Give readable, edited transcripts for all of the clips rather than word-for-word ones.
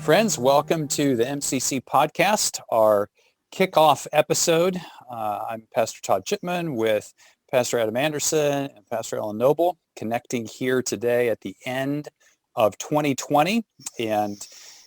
Friends, welcome to the MCC podcast, our kickoff episode. I'm Pastor Todd Chipman with Pastor Adam Anderson and Pastor Ellen Noble, connecting here today at the end of 2020. And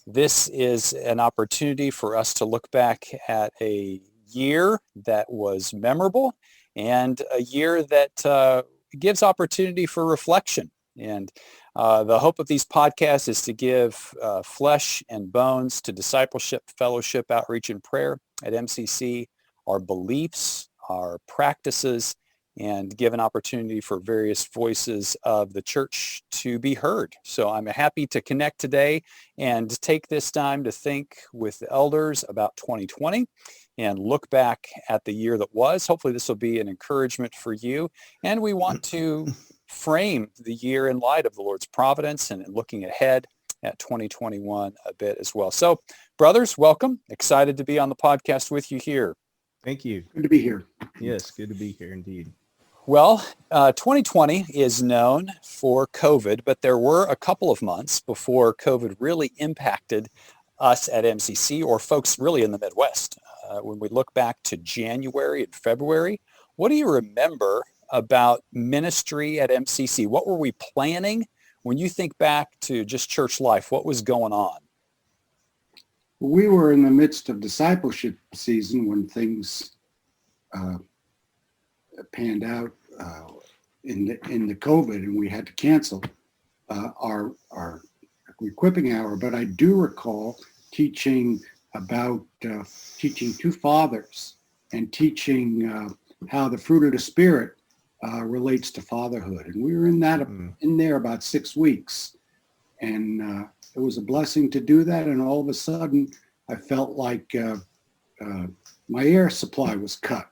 this is an opportunity for us to look back at a year that was memorable and a year that gives opportunity for reflection. And the hope of these podcasts is to give flesh and bones to discipleship, fellowship, outreach, and prayer at MCC, our beliefs, our practices, and give an opportunity for various voices of the church to be heard. So I'm happy to connect today and take this time to think with the elders about 2020 and look back at the year that was. Hopefully this will be an encouragement for you. And we want to frame the year in light of the Lord's providence and looking ahead at 2021 a bit as well. So, brothers, welcome. Excited to be on the podcast with you here. Thank you. Good to be here. Yes, good to be here indeed. Well, 2020 is known for COVID, but there were a couple of months before COVID really impacted us at MCC or folks really in the Midwest. When we look back to January and February, what do you remember about ministry at MCC? What were we planning? When you think back to just church life, what was going on? We were in the midst of discipleship season when things panned out in the COVID, and we had to cancel our equipping hour. But I do recall teaching about teaching two fathers and teaching how the fruit of the Spirit relates to fatherhood. And we were in there about 6 weeks. And it was a blessing to do that. And all of a sudden, I felt like my air supply was cut.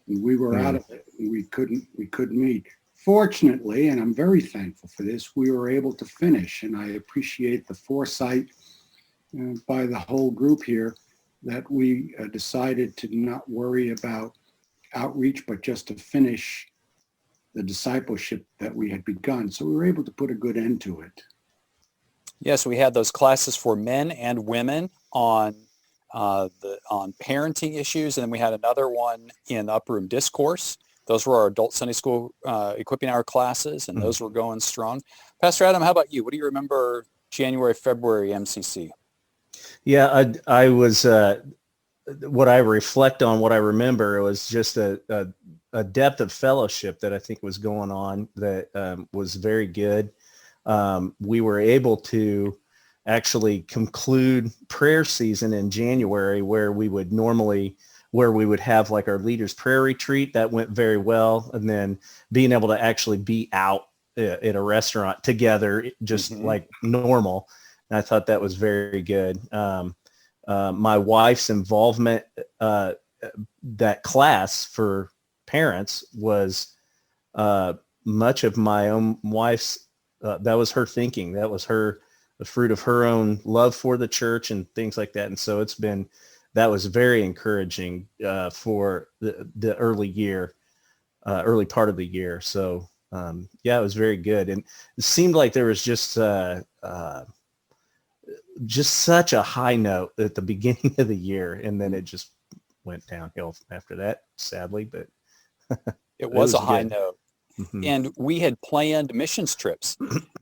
And we were out of it. And we couldn't meet. Fortunately, and I'm very thankful for this, we were able to finish. And I appreciate the foresight by the whole group here that we decided to not worry about outreach, but just to finish the discipleship that we had begun. So we were able to put a good end to it. Yes, we had those classes for men and women on parenting issues, and then we had another one in Upper Room Discourse. Those were our adult Sunday school equipping hour classes, and those were going strong. Pastor Adam, how about you? What do you remember January, February MCC? Yeah, I was, what I reflect on, what I remember, it was just a depth of fellowship that I think was going on that was very good. We were able to actually conclude prayer season in January where we would have like our leaders prayer retreat. That went very well. And then being able to actually be out at a restaurant together, just like normal. And I thought that was very good. My wife's involvement, that class for parents was much of my own wife's, that was her thinking. That was the fruit of her own love for the church and things like that. And so that was very encouraging for the early part of the year. So yeah, it was very good. And it seemed like there was just such a high note at the beginning of the year. And then it just went downhill after that, sadly, but it was a high note. And we had planned missions trips,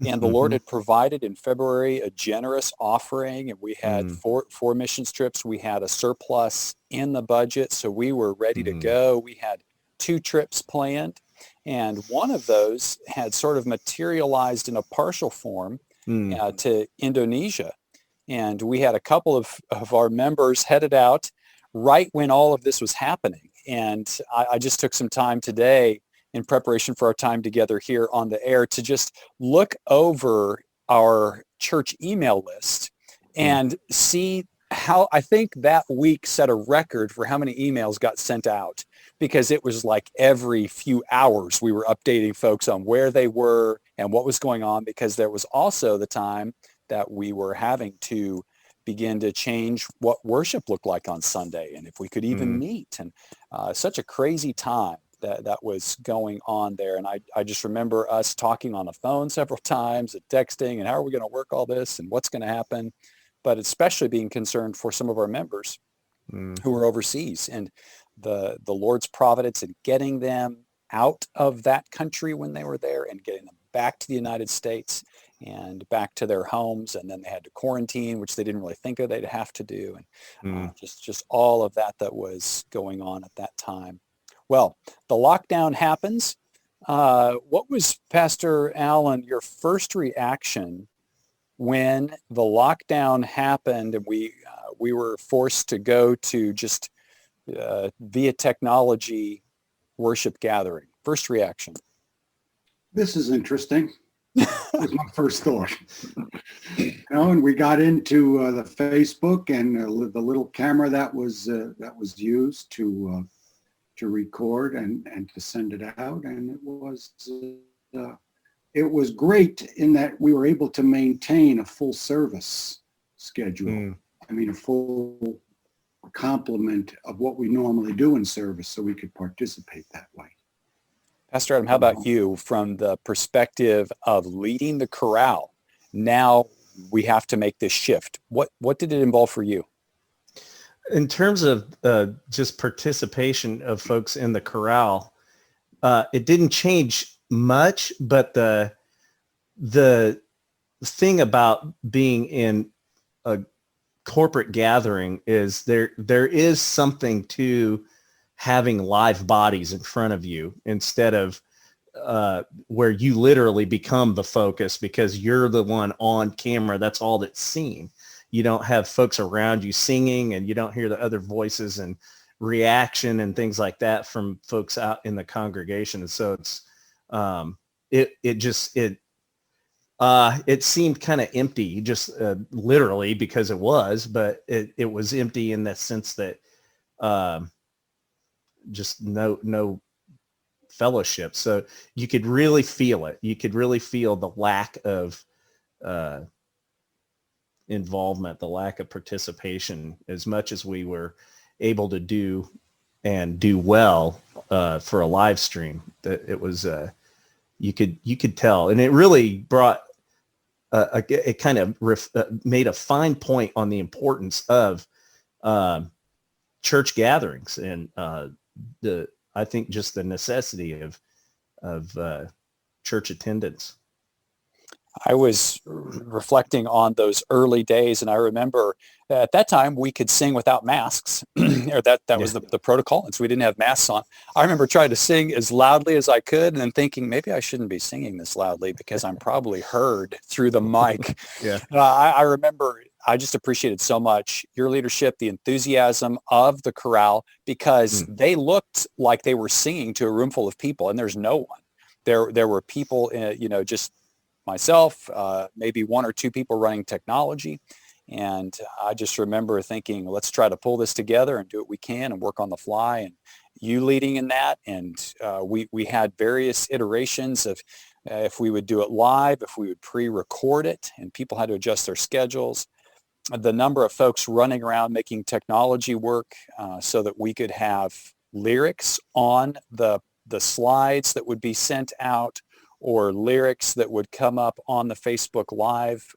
and the Lord had provided in February a generous offering, and we had four missions trips. We had a surplus in the budget, so we were ready to go. We had 2 trips planned, and one of those had sort of materialized in a partial form to Indonesia. And we had a couple of our members headed out right when all of this was happening. And I just took some time today in preparation for our time together here on the air to just look over our church email list and see how I think that week set a record for how many emails got sent out, because it was like every few hours we were updating folks on where they were and what was going on, because there was also the time that we were having to begin to change what worship looked like on Sunday and if we could even meet. And such a crazy time that was going on there. And I just remember us talking on the phone several times and texting and how are we going to work all this and what's going to happen. but especially being concerned for some of our members who are overseas, and the Lord's providence in getting them out of that country when they were there and getting them back to the United States and back to their homes. And then they had to quarantine, which they didn't really think of they'd have to do. And just all of that was going on at that time. Well, the lockdown happens. What was, Pastor Allen, your first reaction when the lockdown happened and we were forced to go to just via technology worship gathering? First reaction. This is interesting. Was my first thought. And we got into the Facebook and the little camera that was used to record and to send it out, and it was great in that we were able to maintain a full service schedule. I mean, a full complement of what we normally do in service, so we could participate that way. Pastor Adam, how about you from the perspective of leading the chorale? Now we have to make this shift. What did it involve for you? In terms of just participation of folks in the chorale, it didn't change much, but the thing about being in a corporate gathering is there is something to having live bodies in front of you instead of where you literally become the focus because you're the one on camera. That's all that's seen. You don't have folks around you singing, and you don't hear the other voices and reaction and things like that from folks out in the congregation. And so it's it seemed kind of empty, just literally, because it was, but it was empty in the sense that just no fellowship. So you could really feel it. You could really feel the lack of involvement, the lack of participation, as much as we were able to do well for a live stream. That it was you could tell, and it really brought it kind of made a fine point on the importance of church gatherings and I think just the necessity of church attendance. I was reflecting on those early days, and I remember at that time we could sing without masks, or that was the protocol, and so we didn't have masks on. I remember trying to sing as loudly as I could, and then thinking maybe I shouldn't be singing this loudly because I'm probably heard through the mic. I remember I just appreciated so much your leadership, the enthusiasm of the chorale, because they looked like they were singing to a room full of people, and there's no one. There were people, just myself, maybe one or two people running technology. And I just remember thinking, let's try to pull this together and do what we can and work on the fly, and you leading in that. And we had various iterations of if we would do it live, if we would pre-record it, and people had to adjust their schedules. The number of folks running around making technology work so that we could have lyrics on the slides that would be sent out, or lyrics that would come up on the Facebook Live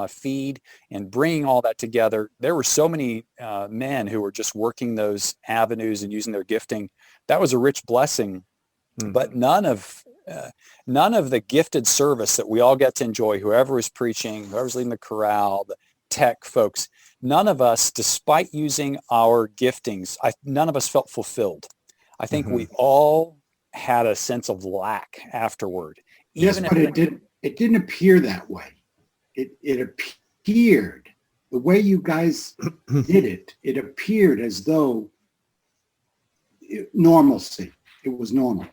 feed, and bringing all that together. There were so many men who were just working those avenues and using their gifting. That was a rich blessing, but none of the gifted service that we all get to enjoy, whoever was preaching, whoever's leading the chorale, the tech folks, none of us, despite using our giftings, none of us felt fulfilled. I think we all had a sense of lack afterward. Yes, but it didn't appear that way. It appeared, the way you guys did it appeared as though normalcy. It was normal.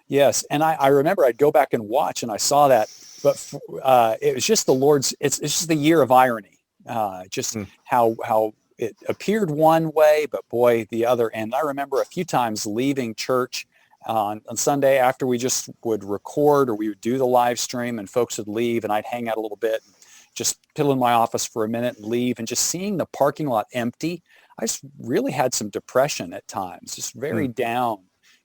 Yes, and I remember I'd go back and watch, and I saw that, but it was just the Lord's. It's just the year of irony. How it appeared one way, but boy, the other. And I remember a few times leaving church on Sunday after we just would record, or we would do the live stream, and folks would leave, and I'd hang out a little bit, just piddle in my office for a minute and leave, and just seeing the parking lot empty, I just really had some depression at times, just very down.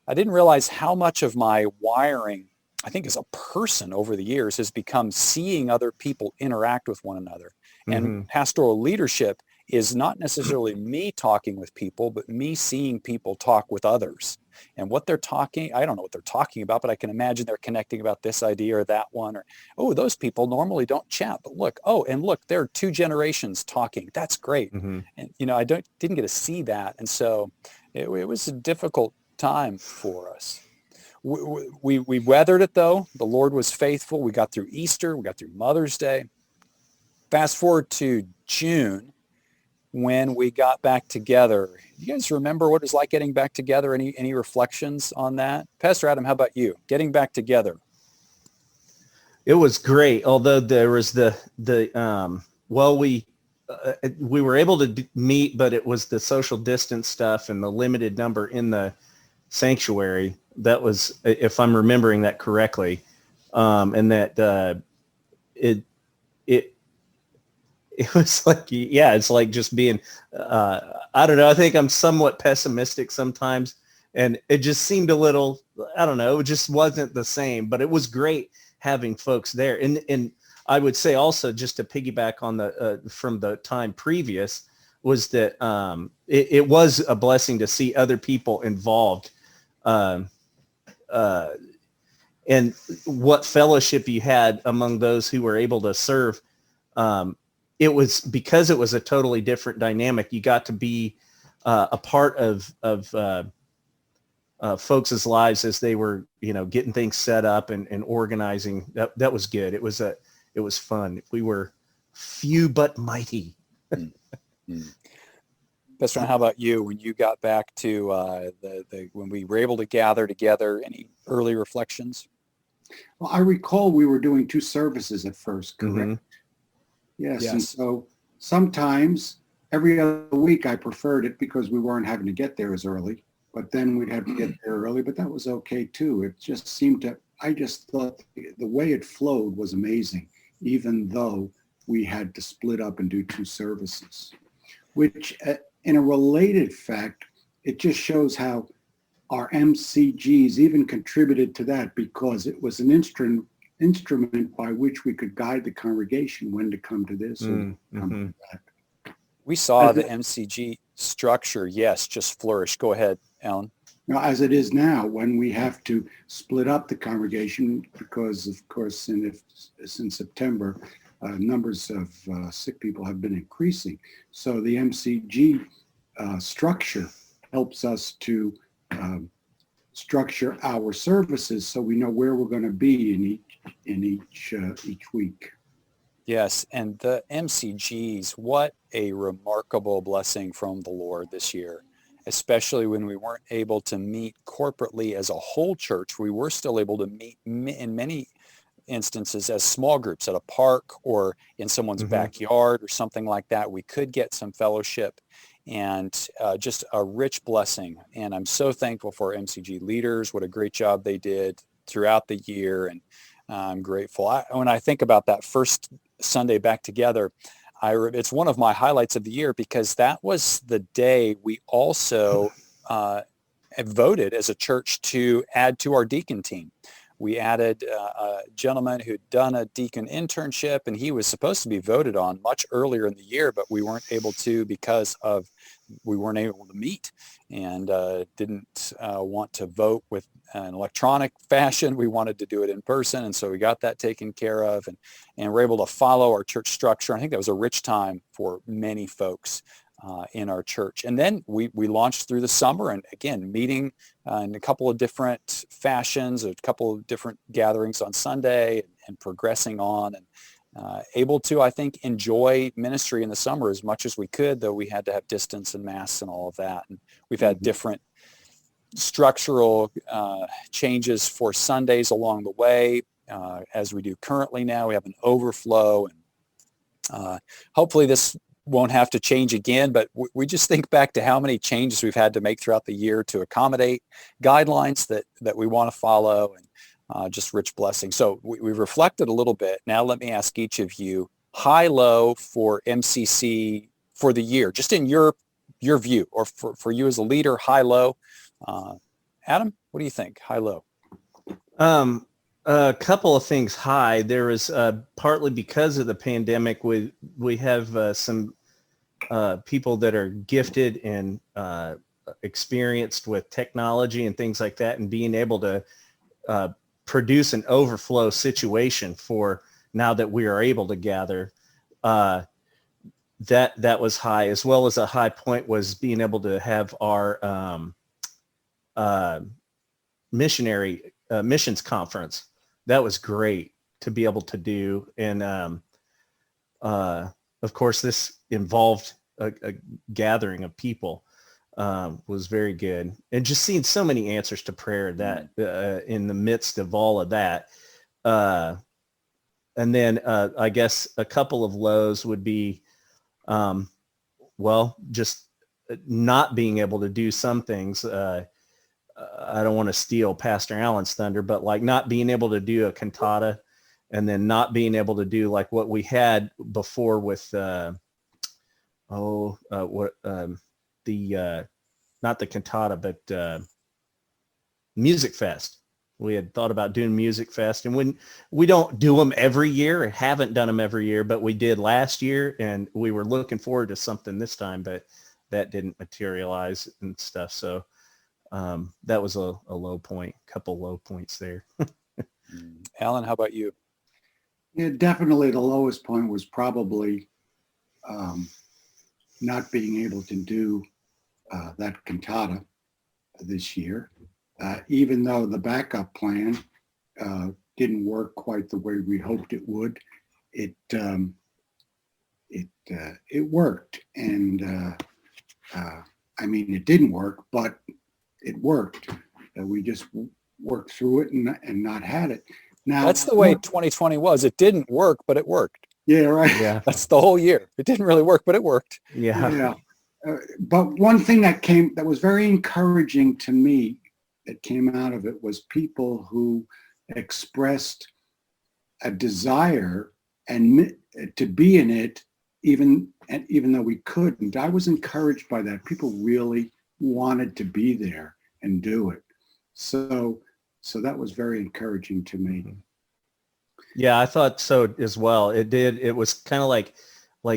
I didn't realize how much of my wiring I think as a person over the years has become seeing other people interact with one another. And pastoral leadership is not necessarily me talking with people, but me seeing people talk with others. And what they're talking, I don't know what they're talking about, but I can imagine they're connecting about this idea or that one, or, oh, those people normally don't chat, but look, oh, and look, there are two generations talking. That's great. Mm-hmm. And, I didn't get to see that. And so it was a difficult time for us. We weathered it though. The Lord was faithful. We got through Easter. We got through Mother's Day. Fast forward to June when we got back together. You guys remember what it was like getting back together? Any reflections on that? Pastor Adam, how about you? Getting back together. It was great. Although there was we were able to meet, but it was the social distance stuff and the limited number in the sanctuary. That was, if I'm remembering that correctly, and that it was like, yeah, it's like just being, I don't know. I think I'm somewhat pessimistic sometimes, and it just seemed a little, I don't know, it just wasn't the same, but it was great having folks there. And I would say also, just to piggyback on the, from the time previous, was that it was a blessing to see other people involved. And what fellowship you had among those who were able to serve. It was because it was a totally different dynamic. You got to be a part of folks' lives as they were, getting things set up and organizing. That was good. It was fun. We were few but mighty. Pastor, how about you? When you got back to when we were able to gather together, any early reflections? Well, I recall we were doing 2 services at first, correct? Mm-hmm. Yes. And so sometimes every other week I preferred it because we weren't having to get there as early, but then we'd have to get there early, but that was okay too. It just seemed I just thought the way it flowed was amazing, even though we had to split up and do 2 services, which in a related fact, it just shows how our MCGs even contributed to that, because it was an instrument by which we could guide the congregation when to come to this or come to that. We saw the MCG structure, yes, just flourish. Go ahead, Alan. Now, as it is now, when we have to split up the congregation, because of course, since September, numbers of sick people have been increasing. So the MCG structure helps us to structure our services so we know where we're going to be in each week. Yes, and the MCGs, what a remarkable blessing from the Lord this year, especially when we weren't able to meet corporately as a whole church. We were still able to meet in many instances as small groups at a park or in someone's backyard or something like that. We could get some fellowship, and just a rich blessing. And I'm so thankful for our MCG leaders, what a great job they did throughout the year. And I'm grateful. When I think about that first Sunday back together, it's one of my highlights of the year, because that was the day we also voted as a church to add to our deacon team. We added a gentleman who'd done a deacon internship, and he was supposed to be voted on much earlier in the year, but we weren't able to because we weren't able to meet, and didn't want to vote with an electronic fashion. We wanted to do it in person, and so we got that taken care of, and we're able to follow our church structure. I think that was a rich time for many folks in our church. And then we launched through the summer, and again, meeting in a couple of different fashions, a couple of different gatherings on Sunday, and progressing on, and able to, I think, enjoy ministry in the summer as much as we could, though we had to have distance and masks and all of that. And we've had different structural changes for Sundays along the way, as we do currently now. We have an overflow, and hopefully this won't have to change again, but we just think back to how many changes we've had to make throughout the year to accommodate guidelines that we want to follow, and just rich blessing. So we've reflected a little bit. Now let me ask each of you, high-low for MCC for the year, just in your view, or for you as a leader, high-low. Adam, what do you think, high-low? A couple of things high. There was partly because of the pandemic, we have some people that are gifted and experienced with technology and things like that, and being able to produce an overflow situation for now that we are able to gather. That was high, as well as a high point was being able to have our missions conference. That was great to be able to do. And of course, this involved a gathering of people. Was very good. And just seeing so many answers to prayer that in the midst of all of that. And then I guess a couple of lows would be, just not being able to do some things. I don't want to steal Pastor Allen's thunder, but like not being able to do a cantata, and then not being able to do like what we had before with not the cantata, but Music Fest. We had thought about doing Music Fest, and when we don't do them every year, haven't done them every year, but we did last year, and we were looking forward to something this time, but that didn't materialize and stuff. So that was a low point, couple low points there. Alan, how about you? Yeah, definitely the lowest point was probably not being able to do that cantata this year, even though the backup plan didn't work quite the way we hoped it would. It worked, and I mean, it didn't work, but it worked. We just worked through it and not had it. Now that's the way 2020 was. It didn't work, but it worked. Yeah, right. Yeah, That's the whole year. It didn't really work, but it worked. yeah. But one thing that was very encouraging to me that came out of it was people who expressed a desire and to be in it, even though we couldn't. I was encouraged by that. People really wanted to be there and do it. So that was very encouraging to me. Yeah, I thought so as well. It was kind of like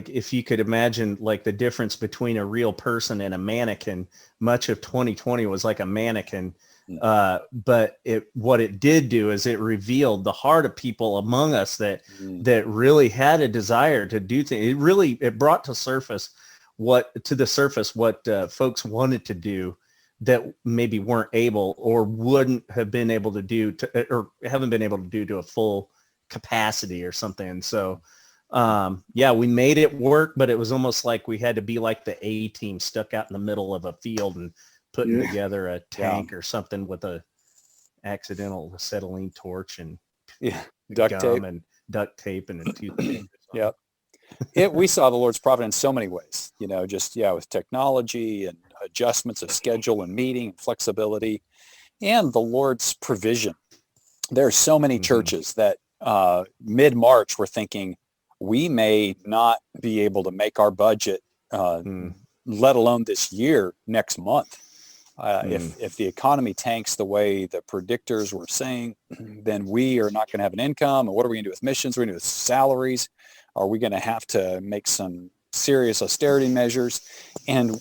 if you could imagine like the difference between a real person and a mannequin. Much of 2020 was like a mannequin. But what it did do is it revealed the heart of people among us that really had a desire to do things. It brought to the surface what folks wanted to do that maybe weren't able or wouldn't have been able to do or haven't been able to do to a full capacity or something. So we made it work, but it was almost like we had to be like the A team stuck out in the middle of a field and putting together a tank or something with a accidental acetylene torch and duct tape and a toothpick. Yep. We saw the Lord's providence in so many ways, with technology and adjustments of schedule and meeting and flexibility, and the Lord's provision. There are so many churches that mid-March were thinking we may not be able to make our budget, let alone this year, next month. If the economy tanks the way the predictors were saying, then we are not going to have an income. And what are we going to do with missions? We're going to do with salaries. Are we going to have to make some serious austerity measures? And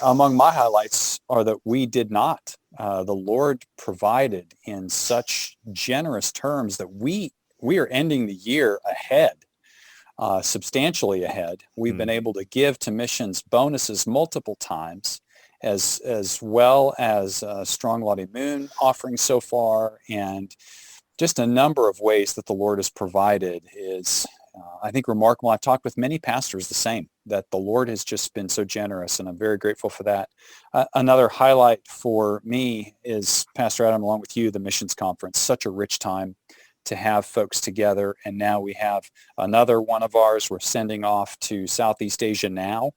among my highlights are that we did not. The Lord provided in such generous terms that we are ending the year ahead, substantially ahead. We've been able to give to missions bonuses multiple times, as well as Strong Lottie Moon offerings so far, and just a number of ways that the Lord has provided is, I think, remarkable. I've talked with many pastors the same, that the Lord has just been so generous, and I'm very grateful for that. Another highlight for me is, Pastor Adam, along with you, the missions conference. Such a rich time to have folks together, and now we have another one of ours. We're sending off to Southeast Asia now,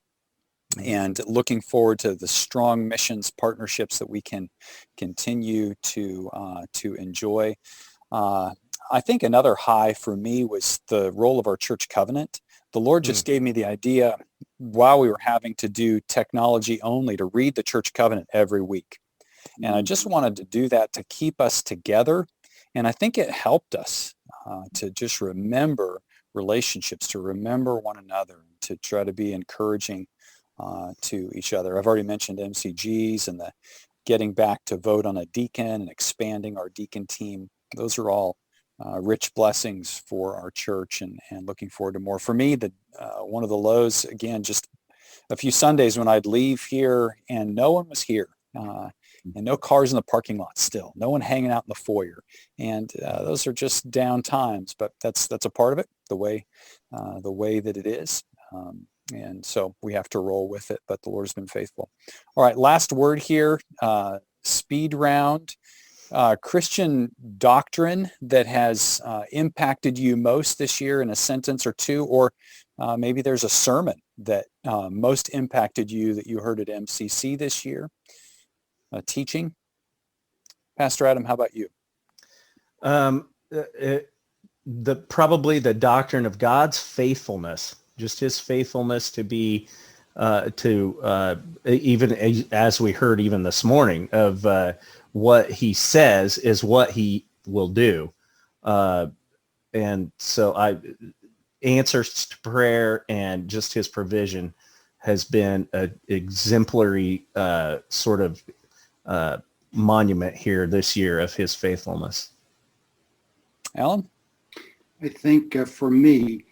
and looking forward to the strong missions partnerships that we can continue to enjoy. I think another high for me was the role of our church covenant. The Lord just gave me the idea while we were having to do technology only to read the church covenant every week. And I just wanted to do that to keep us together And I think it helped us to just remember relationships, to remember one another, to try to be encouraging to each other. I've already mentioned MCGs and the getting back to vote on a deacon and expanding our deacon team. Those are all rich blessings for our church, and looking forward to more. For me, one of the lows, again, just a few Sundays when I'd leave here and no one was here. And no cars in the parking lot still, no one hanging out in the foyer. And those are just down times, but that's a part of it, the way that it is. And so we have to roll with it, but the Lord's been faithful. All right, last word here, speed round. Christian doctrine that has impacted you most this year in a sentence or two, or maybe there's a sermon that most impacted you that you heard at MCC this year. Teaching. Pastor Adam, how about you? Probably the doctrine of God's faithfulness, just his faithfulness to be, even as we heard even this morning, of what he says is what he will do. And so answers to prayer and just his provision has been an exemplary sort of monument here this year of his faithfulness. Alan? I think for me,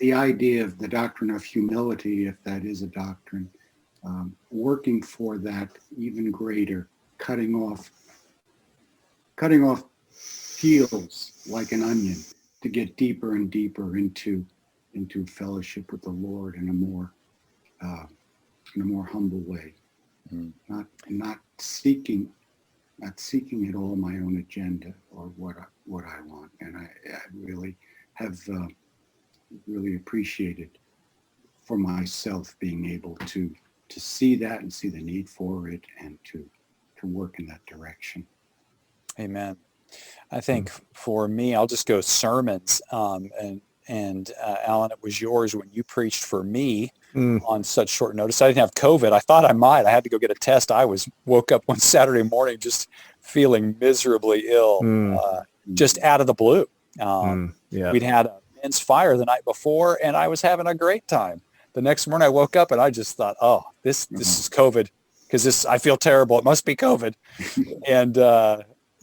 the idea of the doctrine of humility, if that is a doctrine, working for that even greater, cutting off peels like an onion to get deeper and deeper into fellowship with the Lord in a more humble way. Not seeking it all my own agenda or what I want. And I really have really appreciated for myself being able to see that and see the need for it and to work in that direction. Amen. I think for me, I'll just go sermons. And Alan, it was yours when you preached for me on such short notice. I didn't have COVID. I thought I might. I had to go get a test. Woke up one Saturday morning just feeling miserably ill, just out of the blue. We'd had a men's fire the night before, and I was having a great time. The next morning I woke up and I just thought, oh, this is COVID, because I feel terrible. It must be COVID. And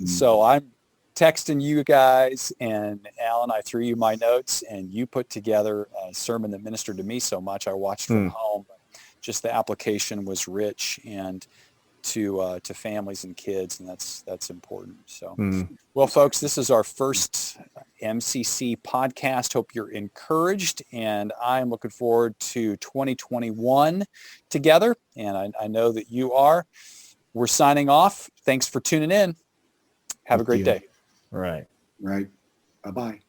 so I'm texting you guys, and Alan, I threw you my notes, and you put together a sermon that ministered to me so much. I watched from home. Just the application was rich, and to families and kids, and that's important. So, well, folks, this is our first MCC podcast. Hope you're encouraged, and I'm looking forward to 2021 together, and I know that you are. We're signing off. Thanks for tuning in. Have a great day. Right. Bye-bye.